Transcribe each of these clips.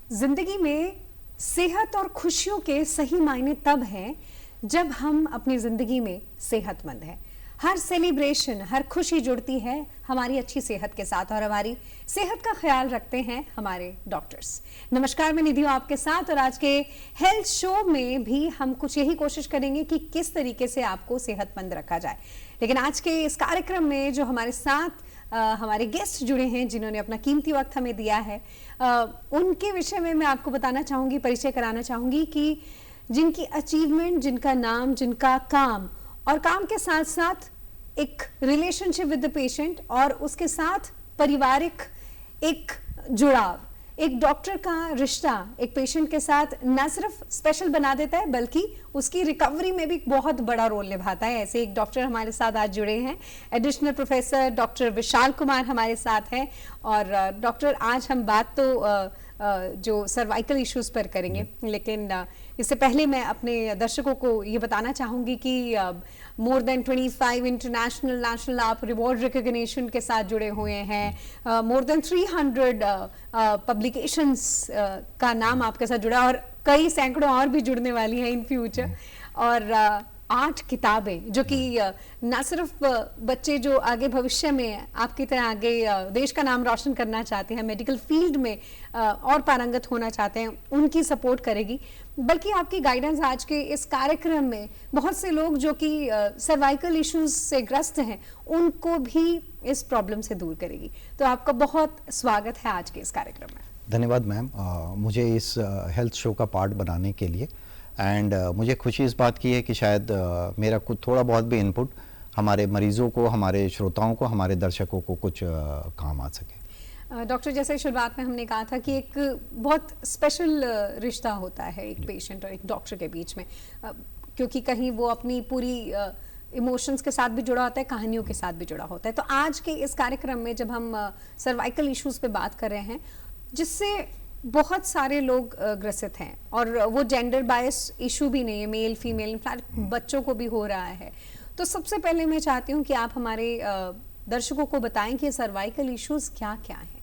जिंदगी में सेहत और खुशियों के सही मायने तब हैं जब हम अपनी जिंदगी में सेहतमंद हैं। हर सेलिब्रेशन, हर खुशी जुड़ती है हमारी अच्छी सेहत के साथ और हमारी सेहत का ख्याल रखते हैं हमारे डॉक्टर्स। नमस्कार, मैं निधि हूं आपके साथ और आज के हेल्थ शो में भी हम कुछ यही कोशिश करेंगे कि किस तरीके से आपको सेहतमंद रखा जाए। लेकिन आज के इस कार्यक्रम में जो हमारे साथ हमारे गेस्ट जुड़े हैं, जिन्होंने अपना कीमती वक्त हमें दिया है, उनके विषय में मैं आपको बताना चाहूँगी, परिचय कराना चाहूँगी कि जिनकी अचीवमेंट, जिनका नाम, जिनका काम और काम के साथ साथ एक रिलेशनशिप विद द पेशेंट और उसके साथ पारिवारिक एक जुड़ाव, एक डॉक्टर का रिश्ता एक पेशेंट के साथ न सिर्फ स्पेशल बना देता है बल्कि उसकी रिकवरी में भी बहुत बड़ा रोल निभाता है। ऐसे एक डॉक्टर हमारे साथ आज जुड़े हैं, additional professor doctor Vishal Kumar हमारे साथ हैं। और डॉक्टर, आज हम बात तो जो सर्वाइकल इश्यूज पर करेंगे, लेकिन इससे पहले मैं अपने दर्शकों को ये बताना चाहूँगी कि मोर देन 25 इंटरनेशनल नेशनल आप रिवॉर्ड रिकॉग्निशन के साथ जुड़े हुए हैं। मोर देन 300 पब्लिकेशंस का नाम आपके साथ जुड़ा और कई सैकड़ों और भी जुड़ने वाली हैं इन फ्यूचर। और 8 किताबें जो कि न सिर्फ बच्चे जो आगे भविष्य में आपकी तरह आगे देश का नाम रोशन करना चाहते हैं, मेडिकल फील्ड में और पारंगत होना चाहते हैं, उनकी सपोर्ट करेगी, बल्कि आपकी गाइडेंस आज के इस कार्यक्रम में बहुत से लोग जो कि सर्वाइकल इश्यूज से ग्रस्त हैं उनको भी इस प्रॉब्लम से दूर करेगी। तो आपका बहुत स्वागत है आज के इस कार्यक्रम में। धन्यवाद मैम, मुझे इस हेल्थ शो का पार्ट बनाने के लिए। एंड मुझे खुशी इस बात की है कि शायद मेरा कुछ थोड़ा बहुत भी इनपुट हमारे मरीजों को, हमारे श्रोताओं को, हमारे दर्शकों को कुछ काम आ सके। डॉक्टर, जैसे शुरुआत में हमने कहा था कि एक बहुत स्पेशल रिश्ता होता है एक पेशेंट और एक डॉक्टर के बीच में, क्योंकि कहीं वो अपनी पूरी इमोशंस के साथ भी जुड़ा होता है, कहानियों के साथ भी जुड़ा होता है। तो आज के इस कार्यक्रम में जब हम सर्वाइकल इश्यूज पे बात कर रहे हैं, जिससे बहुत सारे लोग ग्रसित हैं, और वो जेंडर बायस इशू भी नहीं है, मेल फीमेल, इनफैक्ट बच्चों को भी हो रहा है। तो सबसे पहले मैं चाहती हूँ कि आप हमारे दर्शकों को बताएं कि सर्वाइकल इश्यूज क्या क्या हैं।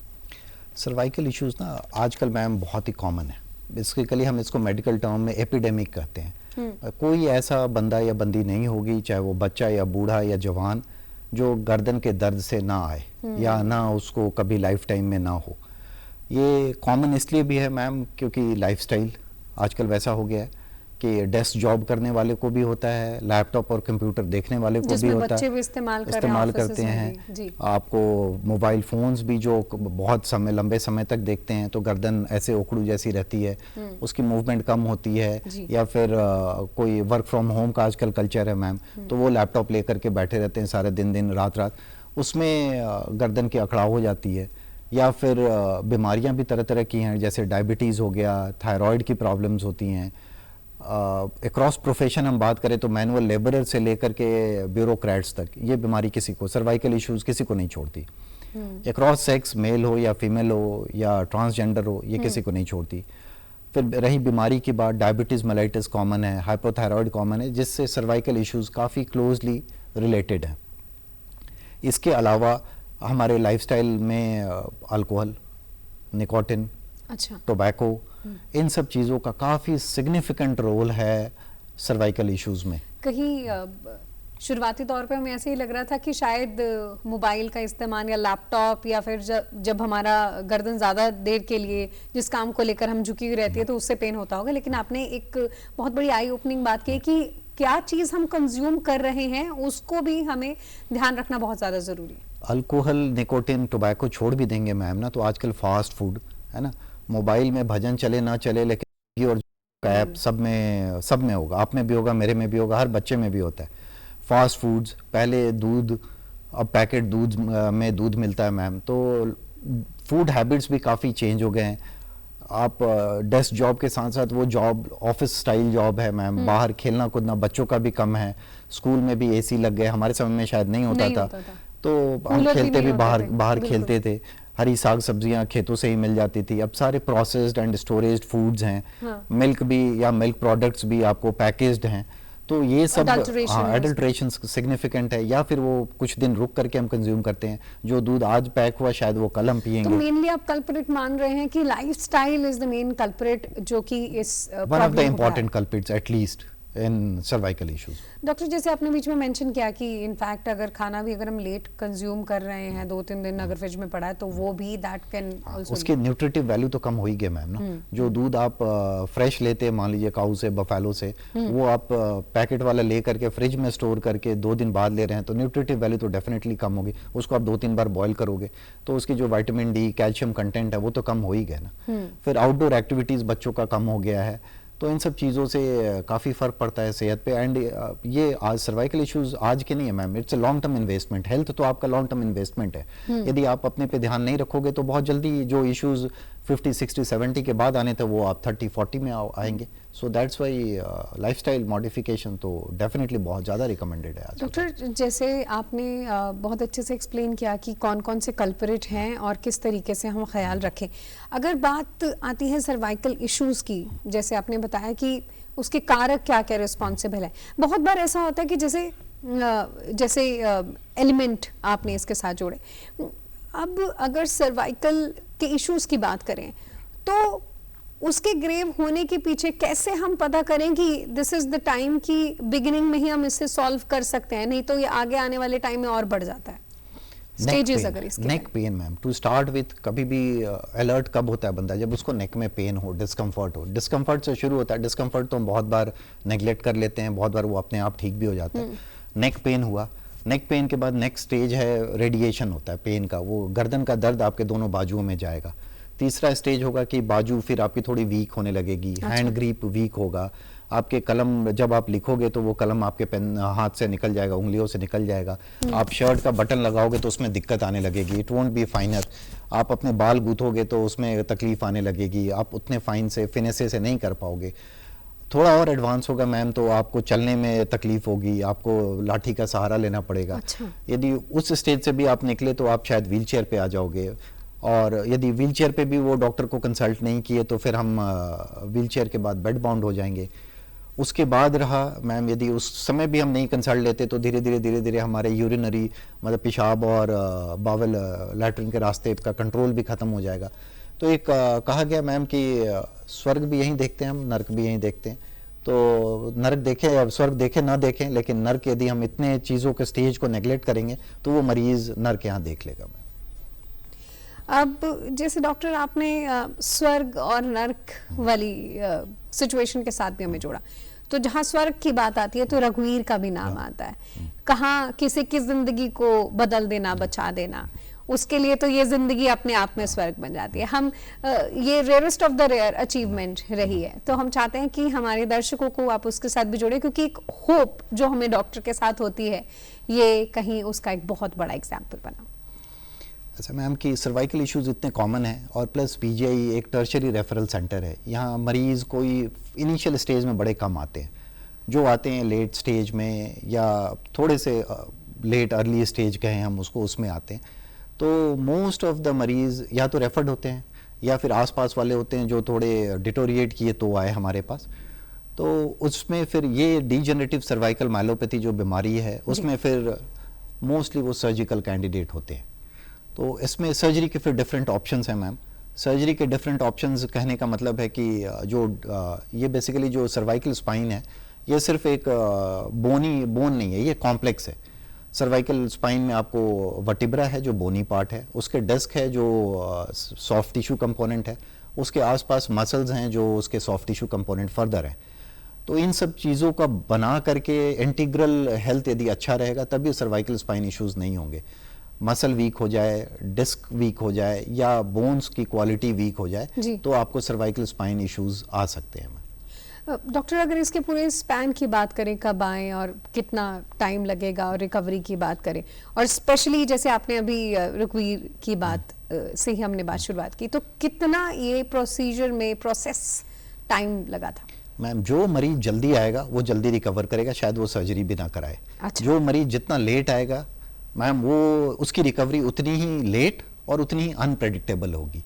सर्वाइकल इश्यूज ना आजकल मैम बहुत ही कॉमन है। बेसिकली हम इसको मेडिकल टर्म में एपिडेमिक कहते हैं। कोई ऐसा बंदा या बंदी नहीं होगी, चाहे वो बच्चा या बूढ़ा या जवान, जो गर्दन के दर्द से ना आए या ना उसको कभी लाइफ टाइम में ना हो। ये कॉमन इसलिए भी है मैम क्योंकि लाइफस्टाइल आजकल वैसा हो गया है कि डेस्क जॉब करने वाले को भी होता है, लैपटॉप और कंप्यूटर देखने वाले को भी होता है, इस्तेमाल करते हैं। आपको मोबाइल फोन्स भी जो बहुत समय, लंबे समय तक देखते हैं तो गर्दन ऐसे ओकड़ू जैसी रहती है, उसकी मूवमेंट कम होती है। या फिर कोई वर्क फ्रॉम होम का आजकल कल्चर है मैम, तो वो लैपटॉप लेकर के बैठे रहते हैं सारे दिन रात, उसमें गर्दन की अकड़ाव हो जाती है। या फिर बीमारियां भी तरह तरह की हैं, जैसे डायबिटीज़ हो गया, थायराइड की प्रॉब्लम्स होती हैं। अक्रॉस प्रोफेशन हम बात करें तो मैनुअल लेबरर से लेकर के ब्यूरोक्रेट्स तक ये बीमारी किसी को, सर्वाइकल इश्यूज किसी को नहीं छोड़ती। अक्रॉस सेक्स, मेल हो या फीमेल हो या ट्रांसजेंडर हो, ये किसी को नहीं छोड़ती। फिर रही बीमारी की बात, डायबिटीज़ मेलाइटिस कॉमन है, हाइपोथायराइड कॉमन है, जिससे सर्वाइकल इश्यूज काफ़ी क्लोजली रिलेटेड हैं। इसके अलावा हमारे लाइफस्टाइल में अल्कोहल, निकोटिन, टोबैको, इन सब चीज़ों का काफ़ी सिग्निफिकेंट रोल है सर्वाइकल इश्यूज में। कहीं शुरुआती तौर पे हमें ऐसे ही लग रहा था कि शायद मोबाइल का इस्तेमाल या लैपटॉप, या फिर जब हमारा गर्दन ज़्यादा देर के लिए जिस काम को लेकर हम झुकी हुई रहती है तो उससे पेन होता होगा। लेकिन आपने एक बहुत बड़ी आई ओपनिंग बात की कि क्या चीज़ हम कंज्यूम कर रहे हैं उसको भी हमें ध्यान रखना बहुत ज़्यादा ज़रूरी है। अल्कोहल, निकोटिन, टोबैको छोड़ भी देंगे मैम ना, तो आजकल फास्ट फूड है ना, मोबाइल में भजन चले ना चले, लेकिन और ऐप सब में होगा, आप में भी होगा, मेरे में भी होगा, हर बच्चे में भी होता है। फास्ट फूड्स, पहले दूध, अब पैकेट दूध में दूध मिलता है मैम, तो फूड हैबिट्स भी काफ़ी चेंज हो गए हैं। आप डेस्क जॉब के साथ साथ वो जॉब ऑफिस स्टाइल जॉब है मैम, बाहर खेलना कूदना बच्चों का भी कम है। स्कूल में भी एसी लग गए, हमारे समय में शायद नहीं होता था, तो हम खेलते भी बाहर खेलते थे। हरी साग सब्जियां खेतों से ही मिल जाती थी। अब सारे प्रोसेस्ड एंड स्टोरेज्ड फूड्स हैं। मिल्क भी या मिल्क प्रोडक्ट्स भी आपको पैकेज्ड हैं, तो ये सब Adulteration है एडल्ट्रेशन सिग्निफिकेंट है, या फिर वो कुछ दिन रुक करके हम कंज्यूम करते हैं, जो दूध आज पैक हुआ शायद वो कल हम तो पिएंगे। मेनली आप कल्प्रिट मान रहे हैं कि lifestyle is the main culprit जो कि इस वन ऑफ द प्रॉब्लम को important culprits at least in cervical issues. Doctor जैसे आपने बीच में मेंशन किया कि इनफैक्ट अगर खाना भी अगर हम लेट कंज्यूम कर रहे हैं 2-3 दिन अगर फ्रिज में पड़ा है तो वो भी दैट कैन आल्सो उसकी न्यूट्रिटिव वैल्यू तो कम हो ही गया मैम ना। जो दूध आप फ्रेश लेते हैं, मान लीजिए काऊ से, बफेलो से, वो आप पैकेट वाला ले करके फ्रिज में स्टोर करके 2 दिन बाद ले रहे हैं, तो न्यूट्रिटिव वैल्यू तो डेफिनेटली कम होगी। उसको आप 2-3 बार बॉईल करोगे तो उसकी जो विटामिन डी, कैल्शियम कंटेंट है वो तो कम हो ही गया ना। फिर आउटडोर एक्टिविटीज बच्चों का कम हो गया है, तो इन सब चीज़ों से काफ़ी फ़र्क पड़ता है सेहत पे। एंड ये आज सर्वाइकल इश्यूज आज के नहीं है ma'am, it's a long term investment. Health तो आपका लॉन्ग टर्म इन्वेस्टमेंट है। यदि आप अपने पे ध्यान नहीं रखोगे तो बहुत जल्दी जो इश्यूज 50, 60, 70 के बाद आने थे वो आप 30, 40 में आएंगे। So that's why lifestyle modification तो डेफिनेटली बहुत ज़्यादा रिकमेंडेड है आज। डॉक्टर जैसे आपने बहुत अच्छे से एक्सप्लेन किया कि कौन कौन से कल्परेट हैं और किस तरीके से हम ख्याल रखें। अगर बात आती है सर्वाइकल इश्यूज़ की, जैसे आपने बताया कि उसके कारक क्या क्या रिस्पॉन्सिबल है, बहुत बार ऐसा होता है कि जैसे एलिमेंट आपने इसके साथ जोड़े। अब अगर सर्वाइकल के इश्यूज़ की बात करें तो उसके ग्रेव होने के पीछे कैसे हम पता करें कि दिस इज द टाइम की बिगिनिंग में ही हम इससे सॉल्व कर सकते हैं, नहीं तो ये आगे आने वाले टाइम में और बढ़ जाता है। स्टेजेस अगर इसके neck pain ma'am, to start with, कभी भी अलर्ट कब होता है बंदा, जब उसको नेक में पेन हो, डिस्कम्फर्ट हो। डिस्कम्फर्ट से शुरू होता है। डिस्कम्फर्ट तो हम बहुत बार नेग्लेक्ट कर लेते हैं, बहुत बार वो अपने आप ठीक भी हो जाता है। नेक पेन हुआ, नेक पेन के बाद नेक्स्ट स्टेज है रेडिएशन होता है पेन का, वो गर्दन का दर्द आपके दोनों बाजुओं में जाएगा। तीसरा स्टेज होगा कि बाजू फिर आपकी थोड़ी वीक होने लगेगी, हैंड ग्रिप वीक होगा, आपके कलम जब आप लिखोगे तो वो कलम आपके पेन हाथ से निकल जाएगा, उंगलियों से निकल जाएगा। आप शर्ट का बटन लगाओगे तो उसमें दिक्कत आने लगेगी, इट वोंट बी फाइनर। आप अपने बाल गूंथोगे तो उसमें तकलीफ आने लगेगी, आप उतने फाइन से फिनेसे से नहीं कर पाओगे। थोड़ा और एडवांस होगा मैम तो आपको चलने में तकलीफ होगी, आपको लाठी का सहारा लेना पड़ेगा। अच्छा। यदि उस स्टेज से भी आप निकले तो आप शायद व्हील चेयर पे आ जाओगे, और यदि व्हील चेयर पे भी वो डॉक्टर को कंसल्ट नहीं किए तो फिर हम व्हील चेयर के बाद बेड बाउंड हो जाएंगे। उसके बाद रहा मैम, यदि उस समय भी हम नहीं कंसल्ट लेते तो धीरे धीरे हमारे यूरिनरी मतलब पेशाब और बावल लैट्रिन के रास्ते का कंट्रोल भी ख़त्म हो जाएगा। तो एक कहा गया मैम कि स्वर्ग भी यहीं देखते हैं हम, नर्क भी यहीं देखते हैं। तो नर्क देखें या स्वर्ग देखें ना देखें, लेकिन नर्क यदि हम इतने चीज़ों के स्टेज को नेगलेक्ट करेंगे तो वो मरीज़ नर्क यहाँ देख लेगा मैम। अब जैसे डॉक्टर आपने स्वर्ग और नर्क वाली सिचुएशन के साथ भी हमें जोड़ा, तो जहाँ स्वर्ग की बात आती है तो रघुवीर का भी नाम आता है। कहाँ किसी की जिंदगी को बदल देना, बचा देना, उसके लिए तो ये जिंदगी अपने आप में स्वर्ग बन जाती है। हम ये rarest of the rare achievement रही है, तो हम चाहते हैं कि हमारे दर्शकों को आप उसके साथ भी जोड़े, क्योंकि एक होप जो हमें डॉक्टर के साथ होती है ये कहीं उसका एक बहुत बड़ा एग्जाम्पल बना। अच्छा मैम कि सर्वाइकल इश्यूज इतने कॉमन हैं, और प्लस पीजीआई एक टर्शरी रेफरल सेंटर है। यहाँ मरीज़ कोई इनिशियल स्टेज में बड़े कम आते हैं, जो आते हैं लेट स्टेज में या थोड़े से लेट अर्ली स्टेज कहें हम उसको, उसमें आते हैं। तो मोस्ट ऑफ द मरीज़ या तो रेफर्ड होते हैं या फिर आसपास वाले होते हैं जो थोड़े डिटोरिएट किए तो आए हमारे पास। तो उसमें फिर ये डीजनरेटिव सर्वाइकल माइलोपैथी जो बीमारी है उसमें फिर मोस्टली वो सर्जिकल कैंडिडेट होते हैं। तो इसमें सर्जरी के फिर डिफरेंट ऑप्शंस हैं मैम। सर्जरी के डिफरेंट ऑप्शंस कहने का मतलब है कि जो ये बेसिकली जो सर्वाइकल स्पाइन है ये सिर्फ एक बोन नहीं है, ये कॉम्प्लेक्स है। सर्वाइकल स्पाइन में आपको वर्टिब्रा है जो बोनी पार्ट है, उसके डिस्क है जो सॉफ्ट टिश्यू कंपोनेंट है, उसके आसपास मसल्स हैं जो उसके सॉफ्ट टिश्यू कंपोनेंट फर्दर है। तो इन सब चीज़ों का बना करके इंटीग्रल हेल्थ यदि अच्छा रहेगा तभी सर्वाइकल स्पाइन इश्यूज़ नहीं होंगे। मसल वीक हो जाए, डिस्क वीक हो जाए या बोन्स की क्वालिटी वीक हो जाए तो आपको सर्वाइकल स्पाइन इश्यूज आ सकते हैं। डॉक्टर अगर इसके पूरे स्पैन की बात करें, कब आए और कितना टाइम लगेगा, और रिकवरी की बात करें, और स्पेशली जैसे आपने अभी रघुवीर की बात से ही हमने बात शुरुआत की, तो कितना ये प्रोसीजर में प्रोसेस टाइम लगा था? मैम जो मरीज जल्दी आएगा वो जल्दी रिकवर करेगा, शायद वो सर्जरी भी ना कराए। अच्छा। जो मरीज जितना लेट आएगा मैम वो उसकी रिकवरी उतनी ही लेट और उतनी ही अनप्रेडिक्टेबल होगी।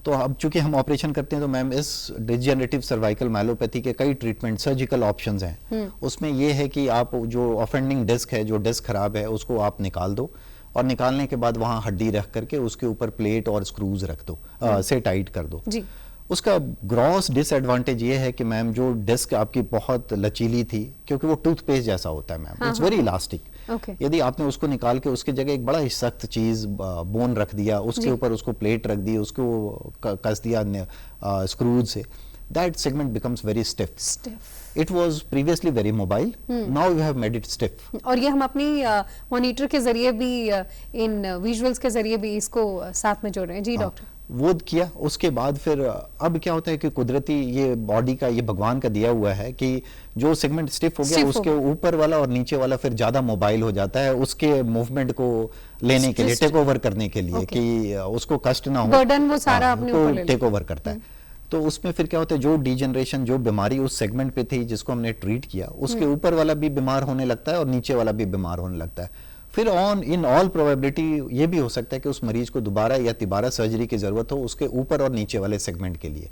तो अब चूंकि हम ऑपरेशन करते हैं तो मैम इस डिजेनरेटिव सर्वाइकल माइलोपैथी के कई ट्रीटमेंट सर्जिकल ऑप्शंस हैं। उसमें ये है कि आप जो ऑफेंडिंग डिस्क है, जो डिस्क खराब है, उसको आप निकाल दो और निकालने के बाद वहाँ हड्डी रख करके उसके ऊपर प्लेट और स्क्रूज रख दो, से टाइट कर दो जी। उसका ग्रॉस डिसएडवांटेज ये है कि मैम जो डिस्क आपकी बहुत लचीली थी, क्योंकि वो टूथपेस्ट जैसा होता है मैम, इट्स वेरी इलास्टिक। यदि आपने उसको निकाल के उसकी जगह एक बड़ा ही सख्त चीज बोन रख दिया, उसके ऊपर उसको प्लेट रख दी, उसको कस दिया स्क्रूज से, that segment becomes very stiff. It was previously very mobile. Now you have made it stiff. और ये हम अपनी मॉनिटर के जरिए भी इन विजुअल्स के जरिए भी इसको साथ में जोड़ रहे हैं। जी डॉक्टर। वो किया, उसके बाद फिर अब क्या होता है कि कुदरती ये बॉडी का, ये भगवान का दिया हुआ है कि जो सेगमेंट स्टिफ हो गया उसके ऊपर वाला और नीचे वाला फिर ज्यादा मोबाइल हो जाता है उसके मूवमेंट को लेने के लिए, टेक ओवर करने के लिए, कि उसको कष्ट ना हो, बर्डन वो सारा अपने ऊपर टेक ओवर करता है। तो उसमें फिर क्या होता है, जो डिजेनरेशन, जो बीमारी उस सेगमेंट पे थी जिसको हमने ट्रीट किया, उसके ऊपर वाला भी बीमार होने लगता है और नीचे वाला भी बीमार होने लगता है। फिर इन ऑल प्रोबेबिलिटी ये भी हो सकता है कि उस मरीज को दोबारा या तिबारा सर्जरी की जरूरत हो उसके ऊपर और नीचे वाले सेगमेंट के लिए।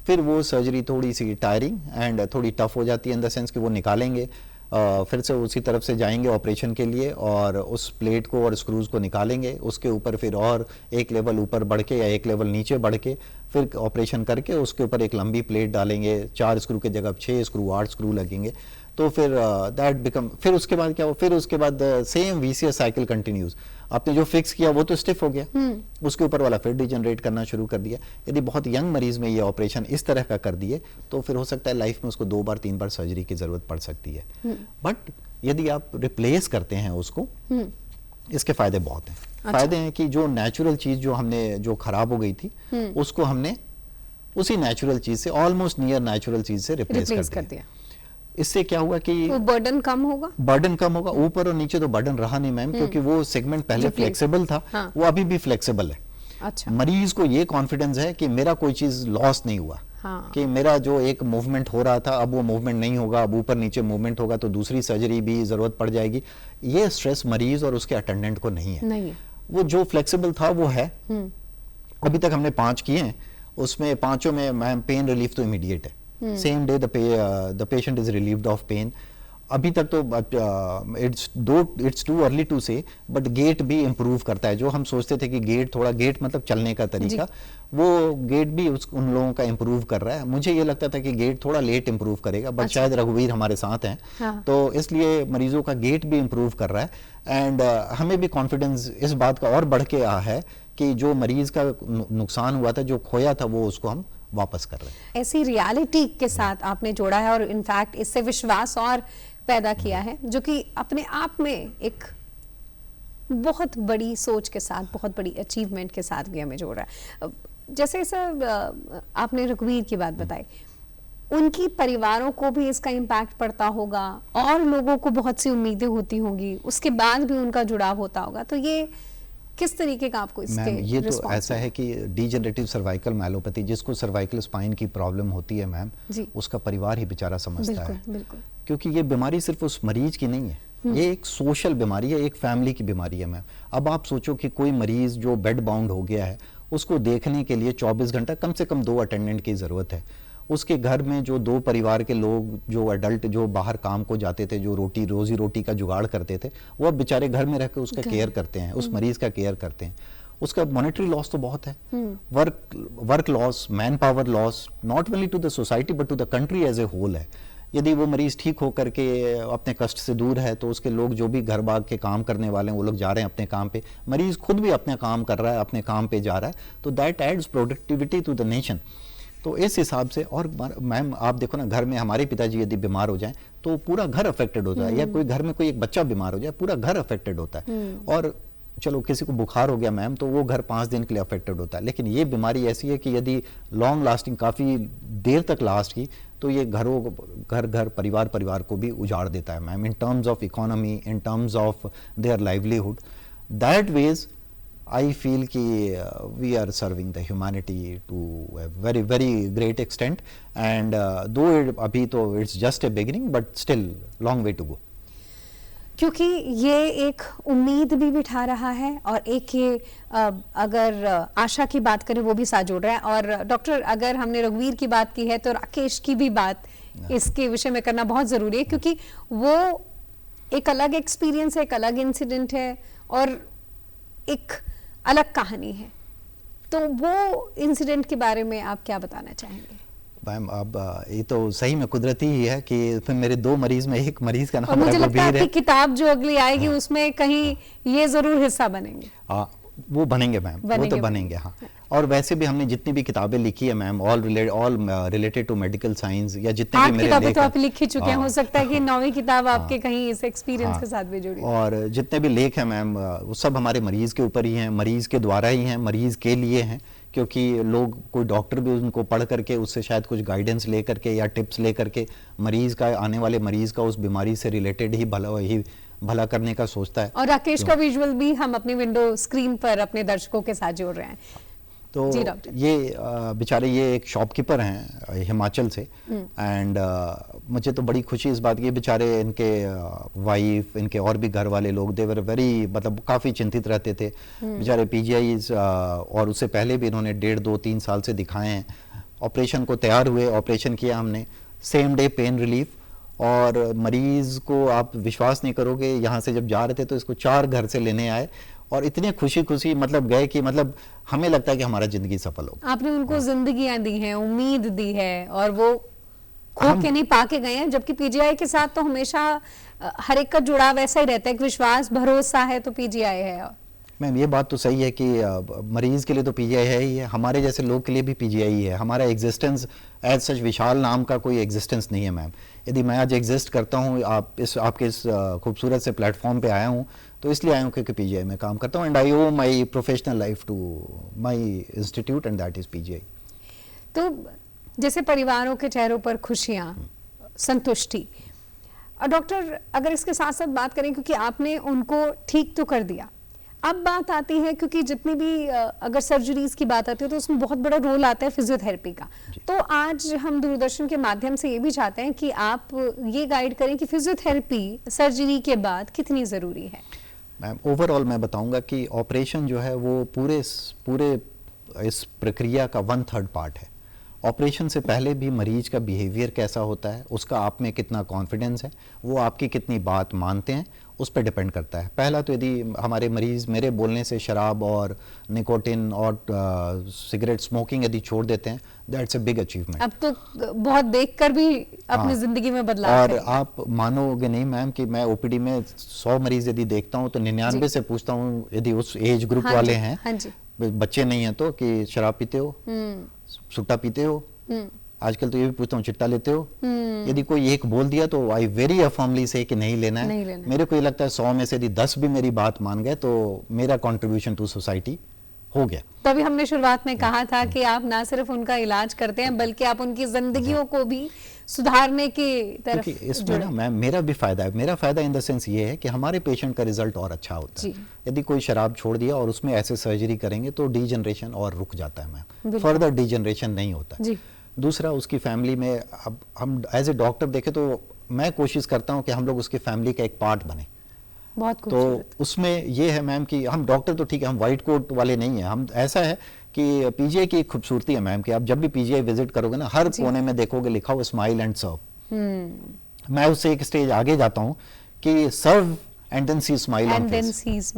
फिर वो सर्जरी थोड़ी सी टायरिंग एंड थोड़ी टफ हो जाती है, इन द सेंस कि वो निकालेंगे, फिर से उसी तरफ से जाएंगे ऑपरेशन के लिए और उस प्लेट को और स्क्रूज को निकालेंगे, उसके ऊपर फिर और एक लेवल ऊपर बढ़ के या एक लेवल नीचे बढ़ के फिर ऑपरेशन करके उसके ऊपर एक लंबी प्लेट डालेंगे, 4 स्क्रू के जगह 6 स्क्रू 8 स्क्रू लगेंगे। तो फिर दैट बिकम, फिर उसके बाद क्या हो, फिर उसके बाद सेम वीसीएस साइकिल कंटिन्यूज। आपने जो फिक्स किया वो तो स्टिफ हो गया, उसके ऊपर वाला फिर डिजेनरेट करना शुरू कर दिया। यदि बहुत यंग मरीज में ये ऑपरेशन इस तरह का कर दिए तो फिर हो सकता है लाइफ में उसको 2 बार 3 बार सर्जरी की जरूरत पड़ सकती है। बट यदि आप रिप्लेस करते हैं उसको, इसके फायदे बहुत हैं। अच्छा। फायदे हैं कि जो नेचुरल चीज जो हमने, जो खराब हो गई थी, उसको हमने उसी नेचुरल चीज से, ऑलमोस्ट नियर नेचुरल चीज से रिप्लेस कर दिया। इससे क्या हुआ कि वो बर्डन कम होगा, बर्डन कम होगा। ऊपर और नीचे तो बर्डन रहा नहीं मैम, क्योंकि वो सेगमेंट पहले फ्लेक्सिबल था, हाँ। वो अभी भी फ्लेक्सिबल है। अच्छा। मरीज को ये कॉन्फिडेंस है कि मेरा कोई चीज लॉस नहीं हुआ, हाँ। कि मेरा जो एक मूवमेंट हो रहा था अब वो मूवमेंट नहीं होगा, अब ऊपर नीचे मूवमेंट होगा तो दूसरी सर्जरी भी जरूरत पड़ जाएगी। ये स्ट्रेस मरीज और उसके अटेंडेंट को नहीं है। वो जो फ्लेक्सिबल था वो है। अभी तक हमने 5 किए हैं, उसमें 5 में मैम पेन रिलीफ तो इमीडिएट है, same day the patient is relieved of pain. अभी तक तो it's too early to say, but gait भी इम्प्रूव करता है। जो हम सोचते थे कि गेट मतलब चलने का तरीका, वो गेट भी उन लोगों का इम्प्रूव कर रहा है। मुझे ये लगता था कि गेट थोड़ा लेट इम्प्रूव करेगा, बट शायद रघुवीर हमारे साथ हैं, हाँ। तो इसलिए मरीजों का गेट भी इम्प्रूव कर रहा है। एंड हमें भी कॉन्फिडेंस इस बात का और बढ़ के आ है कि जो मरीज का नुकसान हुआ था, जो खोया था, वो उसको हम वापस कर रहे हैं। ऐसी रियलिटी के साथ आपने जोड़ा है और इनफैक्ट इससे विश्वास और पैदा किया है, जो कि अपने आप में एक बहुत बड़ी सोच के साथ, बहुत बड़ी अचीवमेंट के साथ भी हमें जोड़ रहा है। जैसे सर आपने रघुवीर की बात बताई, उनकी परिवारों को भी इसका इम्पैक्ट पड़ता होगा और लोगों को बहुत सी उम्मीदें होती होंगी, उसके बाद भी उनका जुड़ाव होता होगा, तो ये किस तरीके का आपको इसके मैम ये तो ऐसा है कि डिजेनरेटिव सर्वाइकल माइलोपैथी, जिसको सर्वाइकल स्पाइन की प्रॉब्लम होती है मैम, उसका परिवार ही बेचारा समझता है। बिल्कुल। क्योंकि ये बीमारी सिर्फ उस मरीज की नहीं है, ये एक सोशल बीमारी है, एक फैमिली की बीमारी है मैम। अब आप सोचो कि कोई मरीज जो बेड बाउंड हो गया है, उसको देखने के लिए 24 घंटा कम से कम 2 अटेंडेंट की जरूरत है। उसके घर में जो 2 परिवार के लोग, जो अडल्ट जो बाहर काम को जाते थे, जो रोजी रोटी का जुगाड़ करते थे, वो अब बेचारे घर में रहकर उसका केयर करते हैं, उस मरीज का केयर करते हैं। उसका मॉनेटरी लॉस तो बहुत है, work loss, man power loss, not only to the society but to the country as a whole है। यदि वो मरीज ठीक होकर के अपने कष्ट से दूर है तो उसके लोग, जो भी घर बाग के काम करने वाले हैं, वो लोग जा रहे हैं अपने काम पे, मरीज खुद भी अपने काम कर रहा है, अपने काम पे जा रहा है, तो that adds productivity to the nation. तो इस हिसाब से, और मैम आप देखो ना, घर में हमारे पिताजी यदि बीमार हो जाएं तो पूरा घर अफेक्टेड होता है, या कोई घर में कोई एक बच्चा बीमार हो जाए पूरा घर अफेक्टेड होता है। और चलो किसी को बुखार हो गया मैम तो वो घर 5 दिन के लिए अफेक्टेड होता है, लेकिन ये बीमारी ऐसी है कि यदि लॉन्ग लास्टिंग, काफ़ी देर तक लास्ट की, तो ये घर परिवार को भी उजाड़ देता है ma'am, in terms of economy, in terms of their livelihood. That ways I feel कि we are serving the humanity to a very very great extent, and though अभी तो it's just a beginning but still long way to go. क्योंकि ये एक उम्मीद भी बिठा रहा है और एक ये अगर आशा की बात करें वो भी साथ जोड़ रहा है। और डॉक्टर, अगर हमने रघुवीर की बात की है तो राकेश की भी बात इसके विषय में करना बहुत ज़रूरी है, क्योंकि वो एक अलग एक्सपीरियंस है, एक अलग इंसिडेंट है और एक अलग कहानी है। तो वो इंसिडेंट के बारे में आप क्या बताना चाहेंगे? मैम अब ये तो सही में कुदरती ही है कि फिर मेरे 2 मरीज में एक मरीज का और नाम मुझे लगता है रघुवीर कि है। किताब जो अगली आएगी उसमें कहीं ये जरूर हिस्सा बनेंगे। वो बनेंगे मैम, वो तो बनेंगे हाँ। और वैसे भी हमने जितनी भी किताबें लिखी है ma'am, all related to medical science, या जितने भी 8 मेरे किताबें लेख तो आप लिख ही चुके हैं, हो सकता है कि 9वीं किताब आपके कहीं इस एक्सपीरियंस हाँ, के साथ भी जुड़ी हो। और जितने भी लेख हैं मैम वो सब हमारे मरीज के ऊपर ही हैं, मरीज के द्वारा ही हैं, मरीज के लिए हैं। क्योंकि लोग, कोई डॉक्टर भी उनको पढ़ करके उससे शायद कुछ गाइडेंस ले करके या टिप्स ले करके मरीज का, आने वाले मरीज का उस बीमारी से रिलेटेड ही भला करने का सोचता है। और राकेश का विजुअल भी हम अपनी विंडो स्क्रीन पर अपने दर्शकों के साथ जोड़ रहे हैं। तो जी डॉक्टर। ये बेचारे ये एक शॉपकीपर हैं हिमाचल से, एंड मुझे तो बड़ी खुशी इस बात की, बेचारे इनके वाइफ, इनके और भी घर वाले लोग, दे वर वेरी, मतलब काफ़ी चिंतित रहते थे बेचारे। पीजीआई और उससे पहले भी इन्होंने 1.5-2-3 साल से दिखाए हैं। ऑपरेशन को तैयार हुए, ऑपरेशन किया हमने, सेम डे पेन रिलीफ। और मरीज को आप विश्वास नहीं करोगे, यहाँ से जब जा रहे थे तो इसको 4 घर से लेने आए और इतने खुशी खुशी मतलब गए कि मतलब हमें लगता है कि हमारा जिंदगी सफल हो। आपने उनको जिंदगियां दी हैं, उम्मीद दी है और वो खो के नहीं पा के गए हैं। जबकि पीजीआई के साथ तो हमेशा हर एक का जुड़ाव ऐसा ही रहता है कि विश्वास भरोसा है तो पीजीआई है। मैम ये बात तो सही है कि मरीज के लिए तो पीजीआई है ही है, हमारे जैसे लोग के लिए भी पीजीआई है। हमारा एग्जिस्टेंस एज सच विशाल नाम का कोई एग्जिस्टेंस नहीं है मैम। यदि मैं आज एग्जिस्ट करता हूँ, आपके इस खूबसूरत से प्लेटफॉर्म पे आया हूँ तो इसलिए आया हूँ क्योंकि पीजीआई में काम करता हूँ, and I owe my professional life to my institute, and that is PGI. तो जैसे परिवारों के चेहरों पर खुशियाँ, संतुष्टि, और डॉक्टर अगर इसके साथ साथ बात करें, क्योंकि आपने उनको ठीक तो कर दिया, अब बात आती है, क्योंकि जितनी भी अगर सर्जरीज की बात आती है तो उसमें बहुत बड़ा रोल आता है फिजियोथेरेपी का। तो आज हम दूरदर्शन के माध्यम से ये भी चाहते हैं कि आप ये गाइड करें कि फिजियोथेरेपी सर्जरी के बाद कितनी ज़रूरी है। मैम ओवरऑल मैं बताऊंगा कि ऑपरेशन जो है वो पूरे इस प्रक्रिया का 1/3 पार्ट है। ऑपरेशन से पहले भी मरीज का बिहेवियर कैसा होता है, उसका आप में कितना कॉन्फिडेंस है, वो आपकी कितनी बात मानते हैं, उस पर डिपेंड करता है। पहला तो यदि हमारे मरीज मेरे बोलने से शराब और निकोटिन और सिगरेट स्मोकिंग यदि छोड़ देते हैं, दैट्स अ बिग अचीवमेंट। अब तो बहुत देखकर भी अपनी जिंदगी में बदलाव और करें। आप मानोगे नहीं मैम कि मैं ओपीडी में 100 मरीज यदि देखता हूँ तो 99 से पूछता हूँ, यदि उस एज ग्रुप हाँ वाले जी, हैं, हाँ जी। बच्चे नहीं हैं तो, कि शराब पीते हो, सुट्टा पीते हो, आजकल तो ये भी पूछता हूँ चिट्टा लेते हो। यदि कोई एक बोल दिया तो आई वेरी अफर्मली से कि नहीं लेना है। नहीं लेना। मेरे को ये लगता है 100 में से यदि 10 भी मेरी बात मान गए तो मेरा कंट्रीब्यूशन टू सोसाइटी हो गया। तभी हमने शुरुआत में कहा था कि आप ना सिर्फ उनका इलाज करते हैं बल्कि आप उनकी जिंदगियों को भी सुधारने की तरफ क्योंकि इसमें ना मैम मेरा भी फायदा है। मेरा फायदा इन द सेंस ये है कि हमारे पेशेंट का रिजल्ट और अच्छा होता है। यदि कोई शराब छोड़ दिया और उसमें ऐसे सर्जरी करेंगे तो डीजनरेशन और रुक जाता है मैम, फर्दर डीजनरेशन नहीं होता है। दूसरा, उसकी फैमिली में, अब हम एज ए डॉक्टर देखें तो मैं कोशिश करता हूं कि हम लोग उसकी फैमिली का एक पार्ट बने। बहुत तो उसमें ये है मैम कि हम डॉक्टर तो ठीक है, हम वाइट कोट वाले नहीं हैं। हम ऐसा है कि पीजीआई की एक खूबसूरती है मैम कि आप जब भी पीजीआई विजिट करोगे ना, हर कोने में देखोगे लिखा हो स्माइल एंड सर्व। मैं उससे एक स्टेज आगे जाता हूं कि serve and then see smile on face.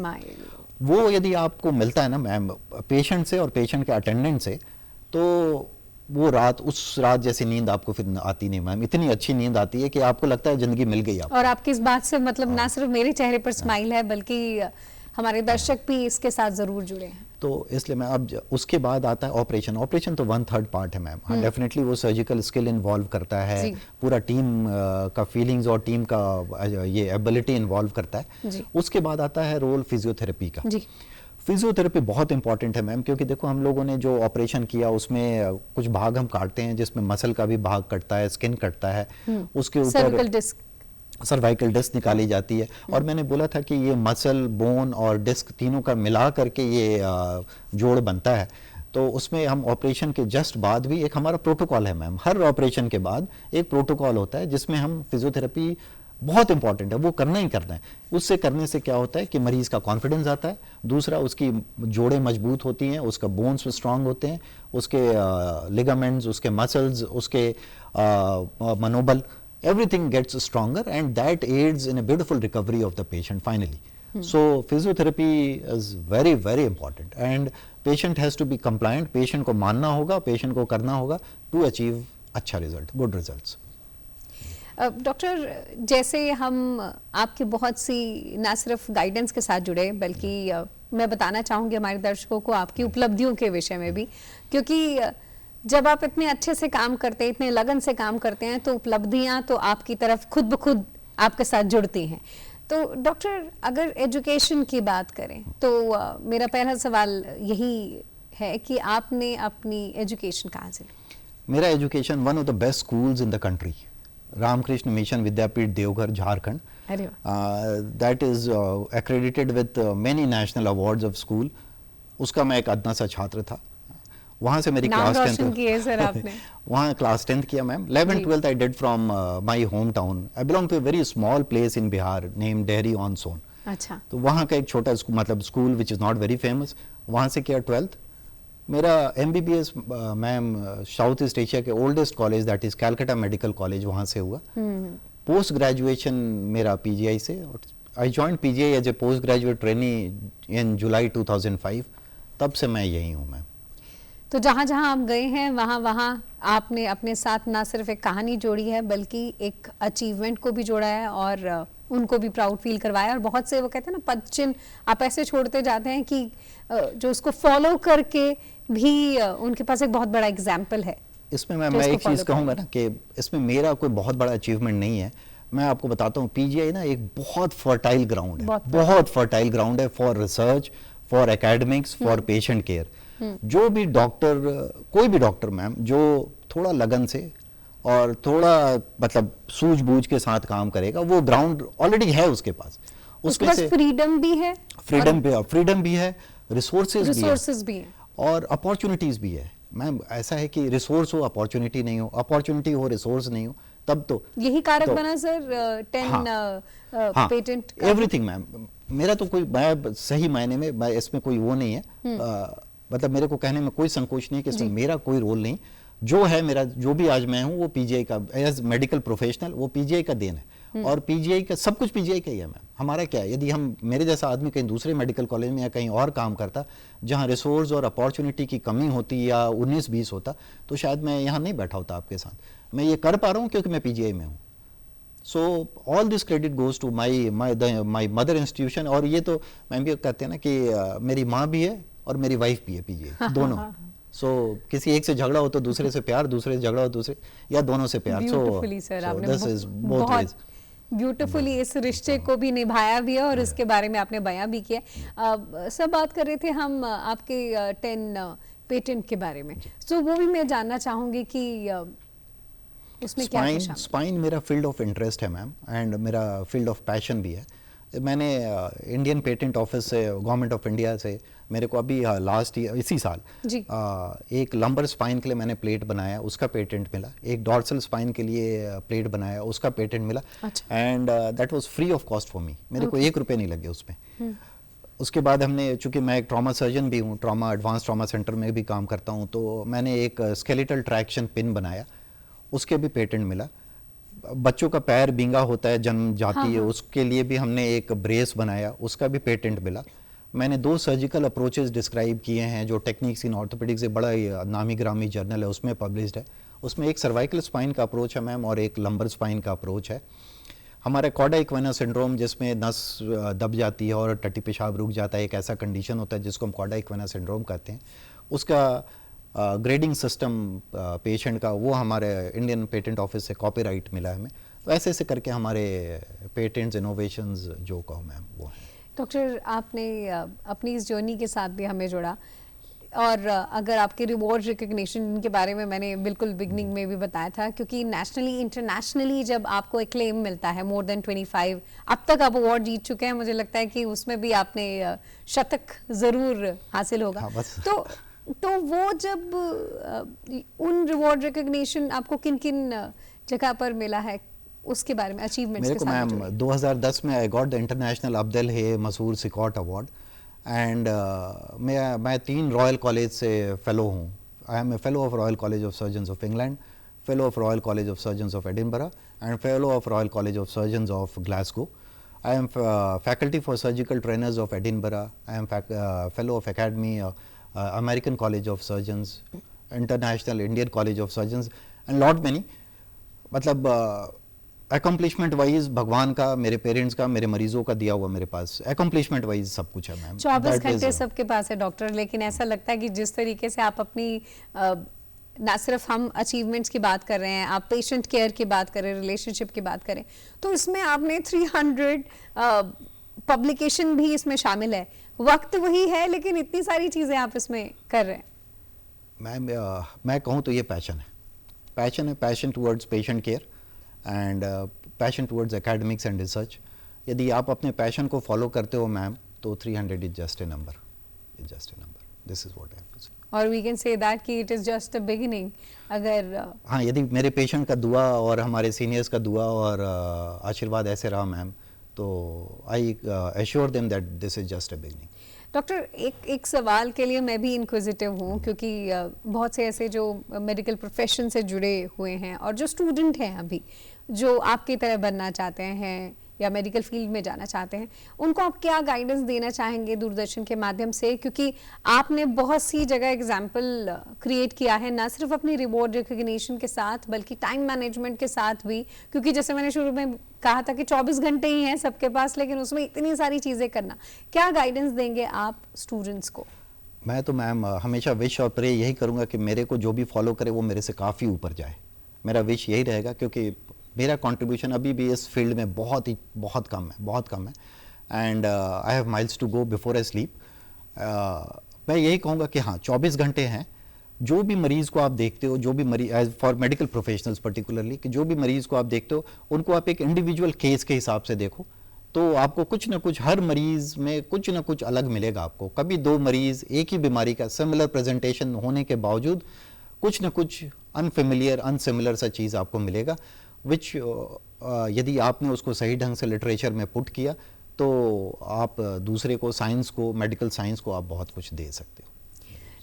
वो यदि आपको मिलता है ना मैम पेशेंट से और पेशेंट के अटेंडेंट से, तो वो रात, उस रात जैसी नींद आपको फिर आती नहीं मैम। इतनी अच्छी नींद आती है कि आपको लगता है जिंदगी मिल गई आपको। और आपकी इस बात से मतलब ना सिर्फ मेरे चेहरे पर स्माइल है बल्कि हमारे दर्शक भी इसके साथ जरूर जुड़े हैं। तो इसलिए मैं अब उसके बाद आता है ऑपरेशन। ऑपरेशन तो 1/3 पार्ट है मैम। हाँ डेफिनेटली वो सर्जिकल स्किल इन्वॉल्व करता है, पूरा टीम का फीलिंग्स और टीम का ये एबिलिटी इन्वॉल्व करता है। उसके बाद आता है रोल फिजियोथेरेपी का। फिजियोथेरेपी बहुत इंपॉर्टेंट है मैम, क्योंकि देखो हम लोगों ने जो ऑपरेशन किया उसमें कुछ भाग हम काटते हैं, जिसमें मसल का भी भाग कटता है, स्किन कटता है, उसके ऊपर सर्वाइकल डिस्क निकाली जाती है। और मैंने बोला था कि ये मसल, बोन और डिस्क तीनों का मिला करके ये जोड़ बनता है। तो उसमें हम ऑपरेशन के जस्ट बाद भी एक हमारा प्रोटोकॉल है मैम। हर ऑपरेशन के बाद एक प्रोटोकॉल होता है जिसमें हम फिजियोथेरेपी बहुत इंपॉर्टेंट है, वो करना ही करना है। उससे करने से क्या होता है कि मरीज का कॉन्फिडेंस आता है, दूसरा उसकी जोड़ें मजबूत होती हैं, उसका बोन्स स्ट्रांग होते हैं, उसके लिगामेंट्स, उसके मसल्स, उसके मनोबल, everything gets stronger and that aids in a beautiful recovery of the patient finally. So physiotherapy is very very important and patient has to be compliant, patient को मानना होगा, patient को करना होगा to achieve अच्छा result, good results. Doctor, जैसे हम आपके बहुत सी ना सिर्फ गाइडेंस के साथ जुड़े बल्कि मैं बताना चाहूँगी हमारे दर्शकों को आपकी उपलब्धियों के विषय में भी, क्योंकि जब आप इतने अच्छे से काम करते हैं, इतने लगन से काम करते हैं, तो उपलब्धियां तो आपकी तरफ खुद ब खुद आपके साथ जुड़ती हैं। तो डॉक्टर, अगर एजुकेशन की बात करें तो मेरा पहला सवाल यही है कि आपने अपनी एजुकेशन कहाँ से ली? मेरा education one of the best schools in the country, Ramakrishna mission Vidyapith Deoghar Jharkhand, that is accredited with many national awards of school. उसका मैं एक अदना सा छात्र था। वहाँ से मेरी क्लास 10th वहाँ क्लास 10th किया ma'am. 11th 12th I did from my home town. I belong to a very small place in Bihar name Dehri on Sone. अच्छा। तो वहाँ का एक छोटा मतलब school which is not very famous, वहाँ से किया 12th। मेरा MBBS ma'am south east Asia के oldest college that is Calcutta medical college, वहाँ से हुआ। पोस्ट ग्रेजुएशन मेरा PGI से, I joined PGI as A post graduate trainee इन जुलाई 2005। तब से मैं यही हूँ मैम। तो जहाँ जहाँ आप गए हैं वहाँ वहाँ आपने अपने साथ ना सिर्फ एक कहानी जोड़ी है बल्कि एक अचीवमेंट को भी जोड़ा है और उनको भी प्राउड फील करवाया। और बहुत से वो कहते हैं ना पद चिन्ह आप ऐसे छोड़ते जाते हैं कि जो उसको फॉलो करके भी उनके पास एक बहुत बड़ा एग्जाम्पल है। इसमें मैं एक चीज़ कहूँगा ना कि इसमें मेरा कोई बहुत बड़ा अचीवमेंट नहीं है। मैं आपको बताता हूँ, PGI ना एक बहुत फर्टाइल ग्राउंड है, बहुत फर्टाइल ग्राउंड है for research, for academics, for patient care. जो भी डॉक्टर, कोई भी डॉक्टर मैम जो थोड़ा लगन से और थोड़ा मतलब सूझबूझ के साथ काम करेगा, वो ग्राउंड ऑलरेडी है उसके पास। उसके पास फ्रीडम भी है, फ्रीडम भी है, रिसोर्सेज भी है और अपॉर्चुनिटीज भी है। मैम ऐसा है कि रिसोर्स हो अपॉर्चुनिटी नहीं हो, अपॉर्चुनिटी हो रिसोर्स नहीं हो, तब तो यही कारक बना सर 10 पेटेंट एवरीथिंग मैम। मेरा तो कोई, मैं सही मायने में मैं इसमें कोई वो नहीं है, मतलब मेरे को कहने में कोई संकोच नहीं कि इसमें मेरा कोई रोल नहीं। जो है मेरा, जो भी आज मैं हूँ वो PGI का एज मेडिकल प्रोफेशनल, वो PGI का देन है। और PGI का सब कुछ PGI का ही है मैम। हमारा क्या है, यदि हम मेरे जैसा आदमी कहीं दूसरे मेडिकल कॉलेज में या कहीं और काम करता जहाँ रिसोर्स और अपॉर्चुनिटी की कमी होती या 19-20 होता, तो शायद मैं यहाँ नहीं बैठा होता आपके साथ। मैं ये कर पा रहा हूँ क्योंकि मैं PGI में हूँ। So all this credit goes to my mother institution. और ये तो मैम भी कहते हैं ना कि मेरी माँ भी है और मेरी वाइफ भी है PGI, दोनों। सो किसी एक से झगड़ा हो तो दूसरे से प्यार, दूसरे से झगड़ा हो दूसरे या दोनों से प्यार। ब्यूटीफुली सर, आपने this is both ways beautifully इस रिश्ते को भी निभाया भी है और इसके बारे में आपने बयां भी किया। सब बात कर रहे थे हम आपके 10 पेटेंट के बारे में, तो वो भी मैं जानना चाहूंगी कि उसमें क्या है। स्पाइन मेरा फील्ड ऑफ इंटरेस्ट है मैम, एंड मेरा फील्ड ऑफ पैशन भी है। मैंने इंडियन पेटेंट ऑफिस से, गवर्नमेंट ऑफ इंडिया से, मेरे को अभी लास्ट ईयर इसी साल एक लंबर स्पाइन के लिए मैंने प्लेट बनाया, उसका पेटेंट मिला। एक डॉर्सल स्पाइन के लिए प्लेट बनाया, उसका पेटेंट मिला। And that was free of cost for me. मेरे को 1 रुपये नहीं लगे उसमें। उसके बाद हमने, चूंकि मैं एक ट्रॉमा सर्जन भी हूँ, ट्रॉमा एडवांस ट्रॉमा सेंटर में भी काम करता हूँ, तो मैंने एक स्केलेटल ट्रैक्शन पिन बनाया, उसके भी पेटेंट मिला। बच्चों का पैर बींगा होता है, जन्म जाती है, उसके लिए भी हमने एक ब्रेस बनाया, उसका भी पेटेंट मिला। मैंने 2 सर्जिकल अप्रोचेस डिस्क्राइब किए हैं जो टेक्निक्स इन ऑर्थोपेडिक्स से बड़ा नामी ग्रामी जर्नल है, उसमें पब्लिश्ड है। उसमें एक सर्वाइकल स्पाइन का अप्रोच है मैम और एक लंबर स्पाइन का अप्रोच है। हमारा कॉडा इक्वेना सिंड्रोम, जिसमें नस दब जाती है और टट्टी पेशाब रुक जाता है, एक ऐसा कंडीशन होता है जिसको हम कॉडा इक्वेना सिंड्रोम कहते हैं। उसका ग्रेडिंग सिस्टम पेशेंट का, वो हमारे इंडियन पेटेंट ऑफिस से कॉपीराइट मिला है हमें। तो ऐसे ऐसे करके हमारे पेटेंट्स, इनोवेशंस जो कहो मैम वो है। डॉक्टर, आपने अपनी इस जर्नी के साथ भी हमें जोड़ा, और अगर आपके रिवॉर्ड रिकग्निशन के बारे में मैंने बिल्कुल बिगनिंग में भी बताया था, क्योंकि नेशनली इंटरनेशनली जब आपको एक क्लेम मिलता है, मोर देन 25 अब तक आप अवार्ड जीत चुके हैं, मुझे लगता है कि उसमें भी आपने शतक ज़रूर हासिल होगा। तो वो जब उन रिवॉर्ड रिकग्निशन आपको किन किन जगह पर मिला है, उसके बारे में अचीवमेंट्स मेरे के को साथ मैम जुड़े। 2010 में I got the international Abdul हे मसूर सिकॉट अवार्ड एंड मैं 3 रॉयल कॉलेज से फेलो हूँ. I am a fellow of Royal College of Surgeons of England, fellow of Royal College of Surgeons of Edinburgh and fellow of Royal College of Surgeons of Glasgow. I am faculty for surgical trainers of Edinburgh. I am fellow of Academy, American College of Surgeons, International Indian College of Surgeons, and lot many. मतलब accomplishment wise भगवान का, मेरे parents का, मेरे मरीजों का दिया हुआ मेरे पास accomplishment wise सब कुछ है मैम. 24 घंटे सबके पास है डॉक्टर, लेकिन ऐसा लगता है कि जिस तरीके से आप अपनी ना सिर्फ हम अचीवमेंट्स की बात कर रहे हैं, आप पेशेंट केयर की बात करें, रिलेशनशिप की बात करें, तो इसमें आपने 300 पब्लिकेशन भी इसमें शामिल है. वक्त वही है लेकिन इतनी सारी चीजें आप इसमें कर रहे हैं. मैं कहूँ तो ये पैशन है, passion towards patient care and passion towards academics and research. यदि आप अपने पैशन को फॉलो करते हो मैम, तो 300 is just a number, this is what I have to say. और वी कैन से दैट कि it is just a beginning. अगर हाँ, यदि मेरे पेशेंट का दुआ और हमारे सीनियर्स का दुआ और आशीर्वाद ऐसे रहा मैम, तो I assure them that this is just a beginning. Doctor, एक सवाल के लिए मैं भी इंक्विजिटिव हूँ, क्योंकि बहुत से ऐसे जो मेडिकल प्रोफेशन से जुड़े हुए हैं और जो स्टूडेंट हैं अभी, जो आपकी तरह बनना चाहते हैं या मेडिकल फील्ड में जाना चाहते हैं, उनको आप क्या गाइडेंस देना चाहेंगे दूरदर्शन के माध्यम से? क्योंकि आपने बहुत सी जगह एग्जाम्पल क्रिएट किया है, ना सिर्फ अपनी रिवॉर्ड रिकग्निशन के साथ बल्कि टाइम मैनेजमेंट के साथ भी, क्योंकि जैसे मैंने शुरू में कहा था कि 24 घंटे ही हैं सबके पास, लेकिन उसमें इतनी सारी चीज़ें करना. क्या गाइडेंस देंगे आप स्टूडेंट्स को? मैं तो मैम हमेशा विश और प्रे यही करूँगा कि मेरे को जो भी फॉलो करे वो मेरे से काफ़ी ऊपर जाए. मेरा विश यही रहेगा, क्योंकि मेरा कंट्रीब्यूशन अभी भी इस फील्ड में बहुत कम है and I have miles to go before I sleep. मैं यही कहूँगा कि हाँ, 24 घंटे हैं. जो भी मरीज़ को आप देखते हो, जो भी मरीज as for medical professionals particularly, कि जो भी मरीज़ को आप देखते हो उनको आप एक इंडिविजुअल केस के हिसाब से देखो, तो आपको कुछ ना कुछ, हर मरीज़ में कुछ ना कुछ अलग मिलेगा आपको. कभी 2 मरीज़ एक ही बीमारी का सिमिलर प्रेजेंटेशन होने के बावजूद कुछ ना कुछ अनसिमिलर सा चीज़ आपको मिलेगा, विच यदि आपने उसको सही ढंग से लिटरेचर में पुट किया तो आप दूसरे को, साइंस को, मेडिकल साइंस को आप बहुत कुछ दे सकते हो.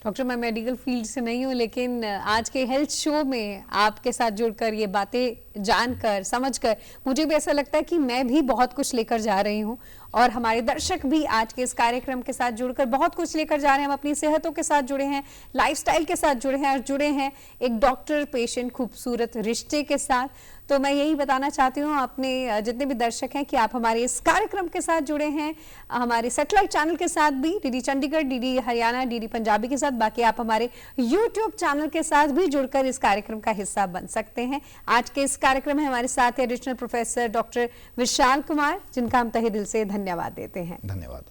डॉक्टर, मैं मेडिकल फील्ड से नहीं हूँ, लेकिन आज के हेल्थ शो में आपके साथ जुड़कर, ये बातें जानकर, समझकर मुझे भी ऐसा लगता है कि मैं भी बहुत कुछ लेकर जा रही हूँ और हमारे दर्शक भी आज के इस कार्यक्रम के साथ जुड़कर बहुत कुछ लेकर जा रहे हैं. हम अपनी सेहतों के साथ जुड़े हैं, लाइफस्टाइल के साथ जुड़े हैं और जुड़े हैं एक डॉक्टर पेशेंट खूबसूरत रिश्ते के साथ. तो मैं यही बताना चाहती हूँ अपने जितने भी दर्शक हैं कि आप हमारे इस कार्यक्रम के साथ जुड़े हैं, हमारे सैटेलाइट चैनल के साथ भी, DD Chandigarh, DD Haryana, DD Punjabi के साथ, बाकी आप हमारे यूट्यूब चैनल के साथ भी जुड़कर इस कार्यक्रम का हिस्सा बन सकते हैं. आज के इस कार्यक्रम में हमारे साथ additional professor doctor Vishal Kumar, जिनका हम तहे दिल से धन्यवाद देते हैं. धन्यवाद.